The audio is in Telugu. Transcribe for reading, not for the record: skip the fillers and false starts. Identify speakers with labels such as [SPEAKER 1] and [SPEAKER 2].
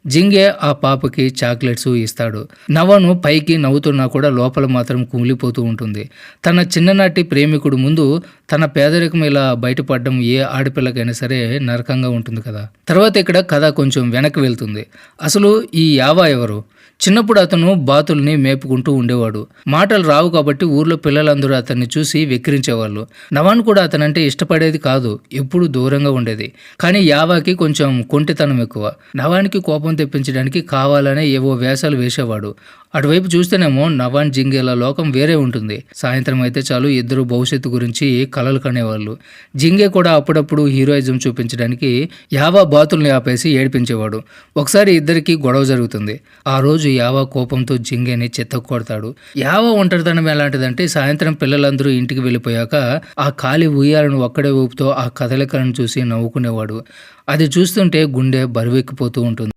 [SPEAKER 1] జింగే ఆ పాపకి చాక్లెట్స్ ఇస్తాడు. నవను పైకి నవ్వుతున్నా కూడా లోపల మాత్రం కుమిలిపోతూ ఉంటుంది. తన చిన్ననాటి ప్రేమికుడు ముందు తన పేదరికం ఇలా బయటపడడం ఏ ఆడపిల్లకైనా సరే నరకంగా ఉంటుంది కదా. తర్వాత ఇక్కడ కథ కొంచెం వెనక్కి వెళ్తుంది. అసలు ఈ యావా ఎవరు? చిన్నప్పుడు అతను బాతుల్ని మేపుకుంటూ ఉండేవాడు. మాటలు రావు కాబట్టి ఊర్లో పిల్లలందరూ అతన్ని చూసి వెక్కిరించేవాళ్ళు. నవాన్ కూడా అతనంటే ఇష్టపడేది కాదు, ఎప్పుడూ దూరంగా ఉండేది. కానీ యావాకి కొంచెం కొంటితనం ఎక్కువ. నవాన్కి కోపం తెప్పించడానికి కావాలనే ఏవో వేషాలు వేసేవాడు. అటువైపు చూస్తేనేమో నవాన్ జింగేల లోకం వేరే ఉంటుంది. సాయంత్రం అయితే చాలు ఇద్దరు భవిష్యత్తు గురించి కలలు కనేవాళ్ళు. జింగే కూడా అప్పుడప్పుడు హీరోయిజం చూపించడానికి యావా బాతుల్ని ఆపేసి ఏడిపించేవాడు. ఒకసారి ఇద్దరికి గొడవ జరుగుతుంది. ఆ రోజు యావా కోపంతో జింగేని చెత్తకొడతాడు. యావా ఒంటరితనం ఎలాంటిదంటే సాయంత్రం పిల్లలందరూ ఇంటికి వెళ్ళిపోయాక ఆ ఖాళీ ఉయ్యాలను ఒక్కడే ఊపుతో ఆ కదలికలను చూసి నవ్వుకునేవాడు. అది చూస్తుంటే గుండె బరువెక్కిపోతూ ఉంటుంది.